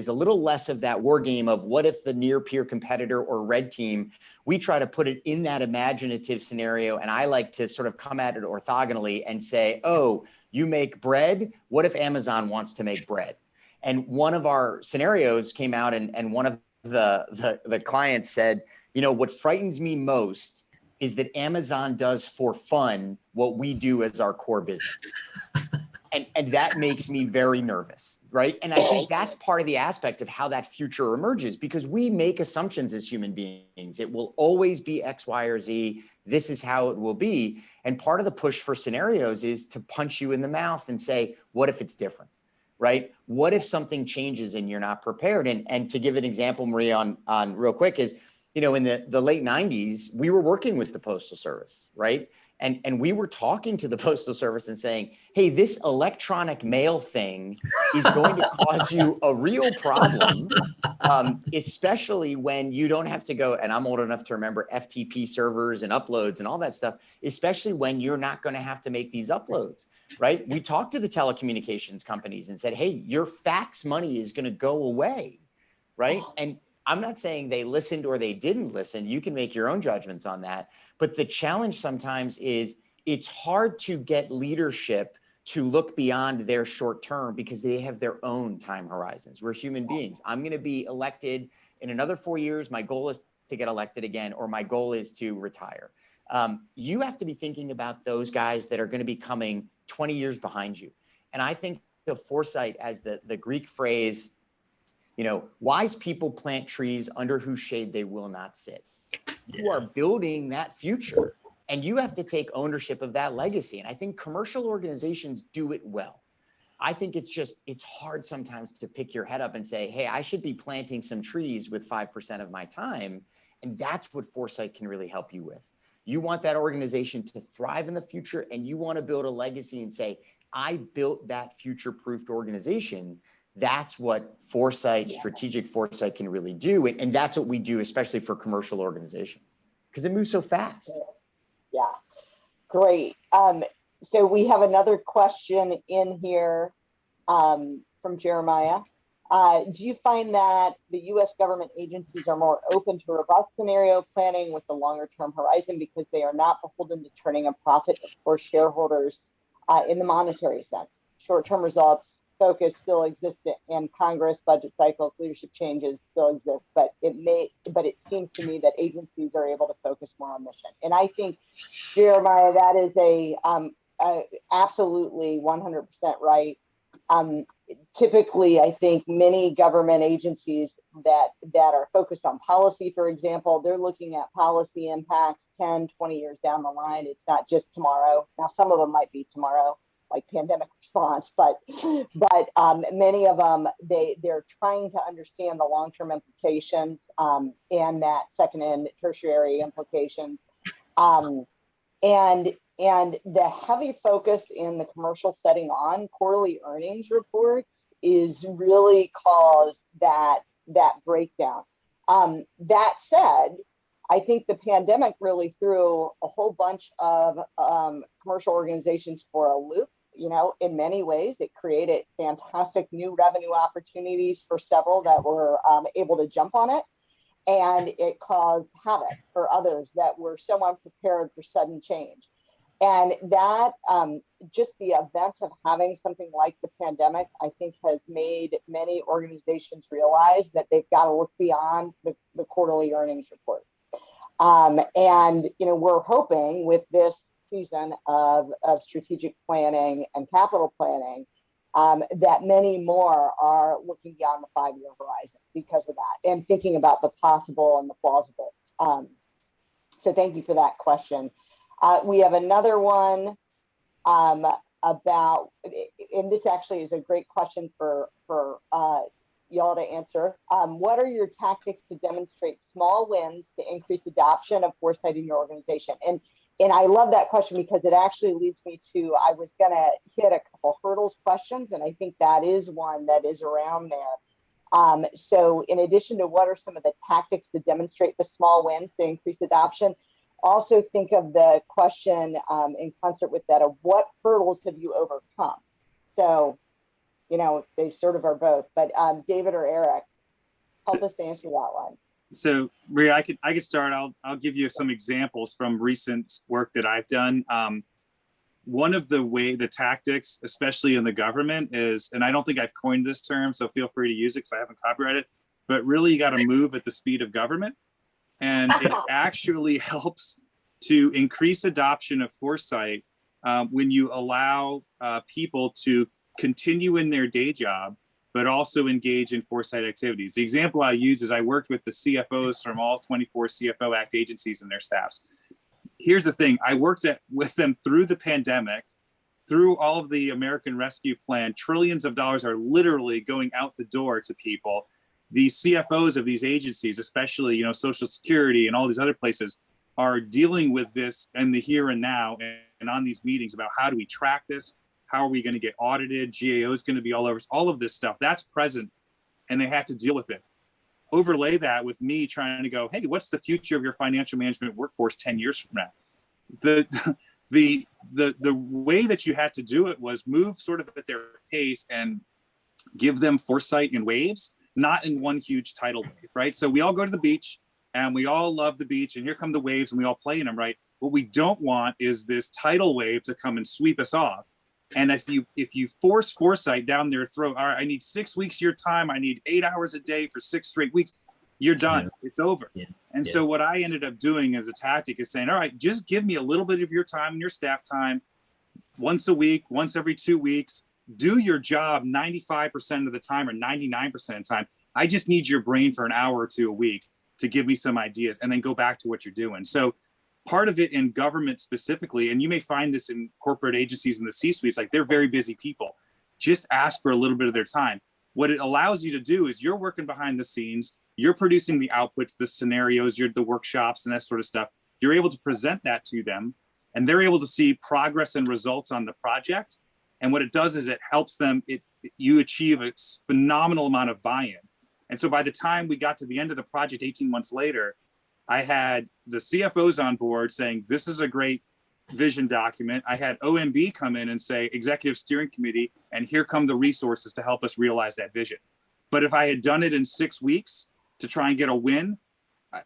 a little less of that war game of what if the near peer competitor or red team. We try to put it in that imaginative scenario. And I like to sort of come at it orthogonally and say, oh, you make bread. What if Amazon wants to make bread? And one of our scenarios came out and one of the clients said, you know, what frightens me most is that Amazon does for fun what we do as our core business. And that makes me very nervous, right? And I think that's part of the aspect of how that future emerges, because we make assumptions as human beings. It will always be X, Y, or Z. This is how it will be. And part of the push for scenarios is to punch you in the mouth and say, what if it's different, right? What if something changes and you're not prepared? And to give an example, Maria, on real quick is, you know, in the late 90s, we were working with the Postal Service, right? And we were talking to the Postal Service and saying, hey, this electronic mail thing is going to cause you a real problem, especially when you don't have to go, and I'm old enough to remember FTP servers and uploads and all that stuff, especially when you're not going to have to make these uploads, right? We talked to the telecommunications companies and said, hey, your fax money is going to go away, right? And I'm not saying they listened or they didn't listen. You can make your own judgments on that. But the challenge sometimes is it's hard to get leadership to look beyond their short term because they have their own time horizons. We're human beings. I'm going to be elected in another 4 years. My goal is to get elected again, or my goal is to retire. You have to be thinking about those guys that are going to be coming 20 years behind you. And I think of foresight as the Greek phrase, you know, wise people plant trees under whose shade they will not sit. You are building that future, and you have to take ownership of that legacy. And I think commercial organizations do it well. I think it's hard sometimes to pick your head up and say, hey, I should be planting some trees with 5% of my time. And that's what foresight can really help you with. You want that organization to thrive in the future, and you want to build a legacy and say, I built that future-proofed organization. That's what foresight, strategic foresight can really do. And that's what we do, especially for commercial organizations, because it moves so fast. Yeah, great. So we have another question in here from Jeremiah. Do you find that the U.S. government agencies are more open to robust scenario planning with the longer term horizon because they are not beholden to turning a profit for shareholders in the monetary sense? Short-term results focus still exists in Congress, budget cycles, leadership changes still exist, but it seems to me that agencies are able to focus more on mission. And I think, Jeremiah, that is a absolutely 100% right. Typically, I think many government agencies that are focused on policy, for example, they're looking at policy impacts 10, 20 years down the line. It's not just tomorrow. Now, some of them might be tomorrow, like pandemic response, but many of them, they're trying to understand the long-term implications and that second and tertiary implications. And the heavy focus in the commercial setting on quarterly earnings reports is really caused that breakdown. That said, I think the pandemic really threw a whole bunch of commercial organizations for a loop. You know, in many ways, it created fantastic new revenue opportunities for several that were able to jump on it. And it caused havoc for others that were so unprepared for sudden change. And that just the event of having something like the pandemic, I think, has made many organizations realize that they've got to look beyond the quarterly earnings report. And, you know, we're hoping with this season of strategic planning and capital planning that many more are looking beyond the 5-year horizon because of that and thinking about the possible and the plausible. So thank you for that question. We have another one about, and this actually is a great question for y'all to answer. What are your tactics to demonstrate small wins to increase adoption of foresight in your organization? And I love that question because it actually leads me to, I was gonna hit a couple hurdles questions, and I think that is one that is around there. So in addition to what are some of the tactics to demonstrate the small wins to increase adoption, also think of the question in concert with that of what hurdles have you overcome? So, you know, they sort of are both, but David or Eric, help us answer that one. So Maria, I could start. I'll give you some examples from recent work that I've done. One of the tactics, especially in the government, is, and I don't think I've coined this term, so feel free to use it because I haven't copyrighted it, but really you got to move at the speed of government. And it actually helps to increase adoption of foresight when you allow people to continue in their day job, but also engage in foresight activities. The example I use is I worked with the CFOs from all 24 CFO Act agencies and their staffs. Here's the thing, I worked with them through the pandemic, through all of the American Rescue Plan. Trillions of dollars are literally going out the door to people. These CFOs of these agencies, especially, you know, Social Security and all these other places, are dealing with this in the here and now, and on these meetings about how do we track this? How are we going to get audited? GAO is going to be all over. All of this stuff, that's present, and they have to deal with it. Overlay that with me trying to go, hey, what's the future of your financial management workforce 10 years from now? The way that you had to do it was move sort of at their pace and give them foresight in waves, not in one huge tidal wave, right? So we all go to the beach and we all love the beach, and here come the waves and we all play in them, right? What we don't want is this tidal wave to come and sweep us off. And if you force foresight down their throat, all right, I need 6 weeks of your time, I need 8 hours a day for 6 straight weeks, you're done. Yeah. It's over. Yeah. And so what I ended up doing as a tactic is saying, all right, just give me a little bit of your time and your staff time once a week, once every 2 weeks. Do your job 95% of the time or 99% of the time. I just need your brain for an hour or two a week to give me some ideas, and then go back to what you're doing. So part of it in government specifically, and you may find this in corporate agencies in the C-suites, like they're very busy people. Just ask for a little bit of their time. What it allows you to do is you're working behind the scenes, you're producing the outputs, the scenarios, the workshops and that sort of stuff. You're able to present that to them, and they're able to see progress and results on the project. And what it does is it helps them, you achieve a phenomenal amount of buy-in. And so by the time we got to the end of the project 18 months later, I had the CFOs on board saying, this is a great vision document. I had OMB come in and say, Executive Steering Committee, and here come the resources to help us realize that vision. But if I had done it in 6 weeks to try and get a win,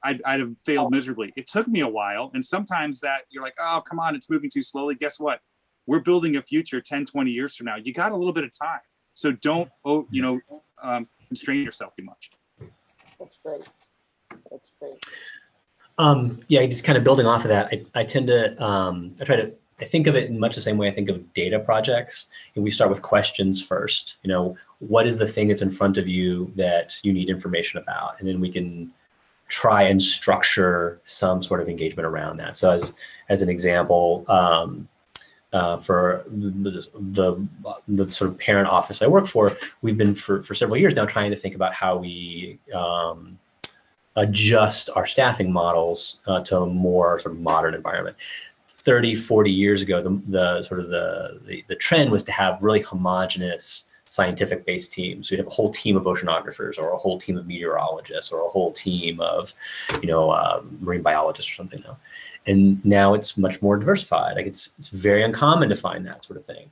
I'd have failed miserably. It took me a while. And sometimes that you're like, oh, come on, it's moving too slowly. Guess what? We're building a future 10, 20 years from now. You got a little bit of time. So don't, constrain yourself too much. That's great. That's great. Yeah, just kind of building off of that, I tend to, I think of it in much the same way I think of data projects. And we start with questions first. You know, what is the thing that's in front of you that you need information about? And then we can try and structure some sort of engagement around that. So as an example, for the sort of parent office I work for, we've been for several years now trying to think about how we adjust our staffing models to a more sort of modern environment. 30, 40 years ago, the trend was to have really homogeneous scientific-based teams. So you'd have a whole team of oceanographers, or a whole team of meteorologists, or a whole team of, marine biologists or something now. And now it's much more diversified. Like it's very uncommon to find that sort of thing.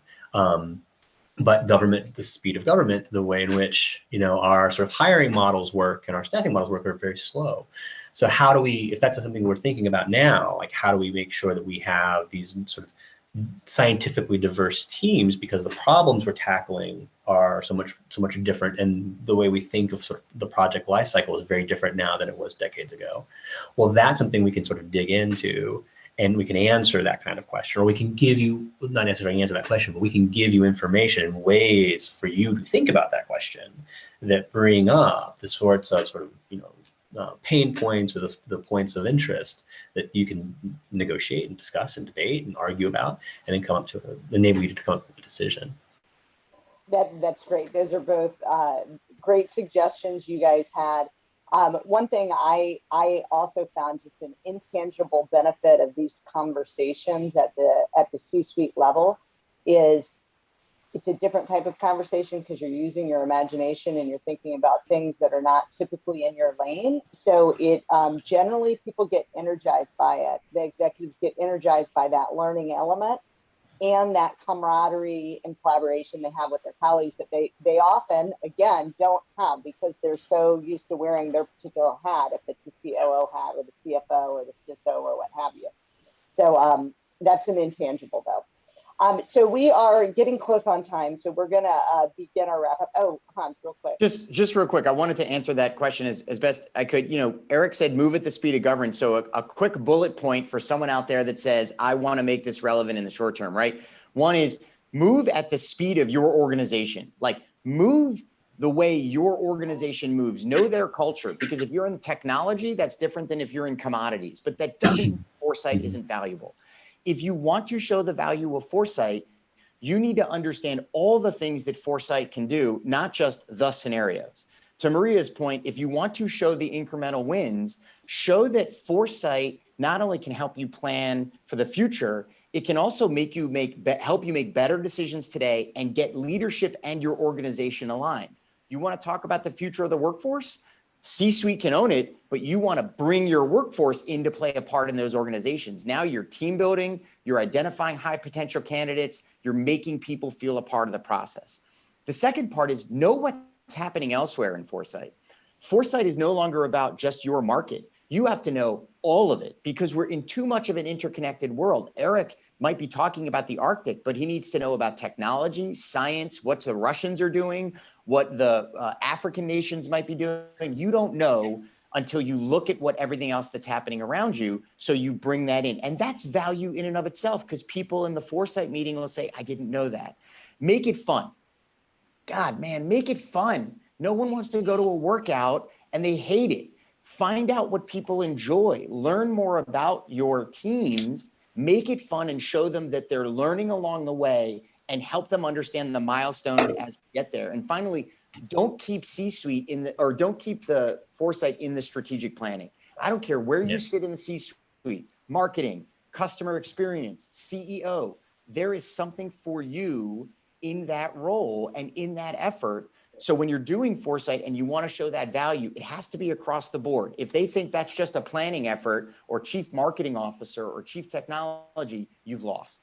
But government, the speed of government, the way in which, our sort of hiring models work and our staffing models work are very slow. So how do we, if that's something we're thinking about now, like how do we make sure that we have these sort of scientifically diverse teams, because the problems we're tackling are so much different, and the way we think of sort of the project life cycle is very different now than it was decades ago. Well, that's something we can sort of dig into, and we can answer that kind of question, or we can give you, not necessarily answer that question, but we can give you information and ways for you to think about that question that bring up the sorts of pain points, or the points of interest that you can negotiate and discuss and debate and argue about, and then come up to enable you to come up with a decision. That's great. Those are both great suggestions you guys had. One thing I also found just an intangible benefit of these conversations at the C-suite level is it's a different type of conversation because you're using your imagination and you're thinking about things that are not typically in your lane. So it generally people get energized by it. The executives get energized by that learning element and that camaraderie and collaboration they have with their colleagues that they often, again, don't have because they're so used to wearing their particular hat, if it's the COO hat or the CFO or the CISO or what have you. So that's an intangible though. So we are getting close on time, so we're gonna begin our wrap up. Oh, Hans, real quick. Just real quick, I wanted to answer that question as best I could. Eric said move at the speed of governance. So a quick bullet point for someone out there that says, I want to make this relevant in the short term, right? One is move at the speed of your organization. Like move the way your organization moves. Know their culture, because if you're in technology, that's different than if you're in commodities, but that doesn't mean Foresight isn't valuable. If you want to show the value of Foresight, you need to understand all the things that Foresight can do, not just the scenarios. To Maria's point, if you want to show the incremental wins, show that Foresight not only can help you plan for the future, it can also help you make better decisions today and get leadership and your organization aligned. You want to talk about the future of the workforce? C-suite can own it, but you want to bring your workforce in to play a part in those organizations. Now you're team building, you're identifying high potential candidates, you're making people feel a part of the process. The second part is know what's happening elsewhere in Foresight. Foresight is no longer about just your market. You have to know all of it because we're in too much of an interconnected world. Eric might be talking about the Arctic, but he needs to know about technology, science, what the Russians are doing, what the African nations might be doing. You don't know until you look at what everything else that's happening around you. So you bring that in. And that's value in and of itself, because people in the Foresight meeting will say, I didn't know that. Make it fun. God, man, make it fun. No one wants to go to a workout and they hate it. Find out what people enjoy. Learn more about your teams. Make it fun and show them that they're learning along the way, and help them understand the milestones as we get there. And finally, don't keep C-suite don't keep the Foresight in the strategic planning. I don't care where you sit in the C-suite, marketing, customer experience, CEO, there is something for you in that role and in that effort. So when you're doing Foresight and you want to show that value, it has to be across the board. If they think that's just a planning effort or chief marketing officer or chief technology, you've lost.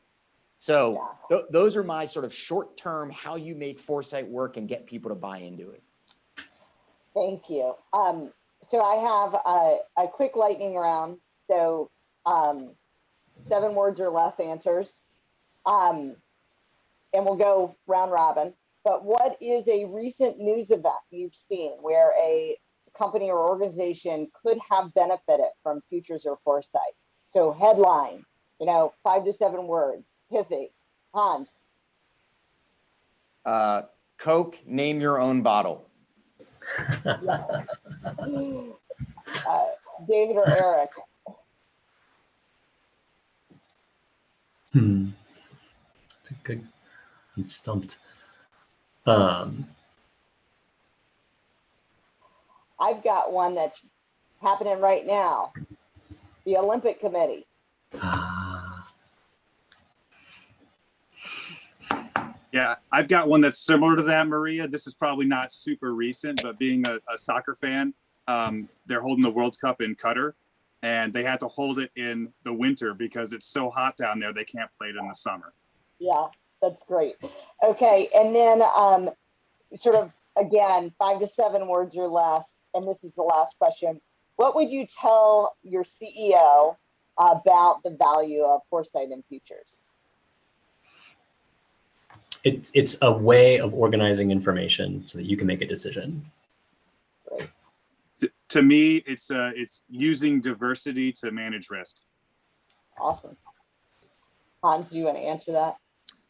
So those are my sort of short-term, how you make Foresight work and get people to buy into it. Thank you. So I have a quick lightning round. So 7 words or less answers. And we'll go round robin. But what is a recent news event you've seen where a company or organization could have benefited from futures or Foresight? So headline, 5 to 7 words. Pithy. Hans. Coke, name your own bottle. David or Eric? That's a good. I'm stumped. I've got one that's happening right now. The Olympic Committee. Yeah, I've got one that's similar to that, Maria. This is probably not super recent, but being a soccer fan, they're holding the World Cup in Qatar, and they had to hold it in the winter because it's so hot down there, they can't play it in the summer. Yeah, that's great. Okay, and then sort of, again, 5 to 7 words or less, and this is the last question. What would you tell your CEO about the value of Foresight and futures? It's a way of organizing information so that you can make a decision. Great. To me, it's using diversity to manage risk. Awesome. Hans, do you want to answer that?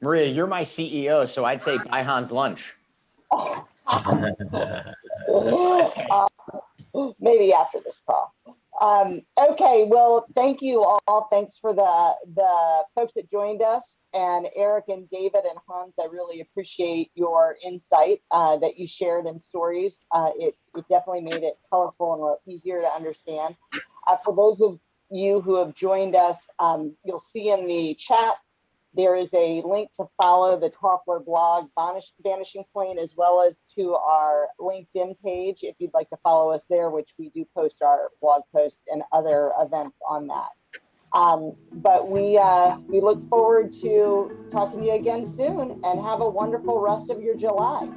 Maria, you're my CEO, so I'd say buy Hans lunch. Maybe after this call. Okay, well, thank you all. Thanks for the folks that joined us, and Eric and David and Hans. I really appreciate your insight that you shared in stories. It definitely made it colorful and easier to understand. For those of you who have joined us, you'll see in the chat there is a link to follow the Toffler blog, Vanishing Point, as well as to our LinkedIn page if you'd like to follow us there, which we do post our blog posts and other events on that. But we look forward to talking to you again soon, and have a wonderful rest of your July.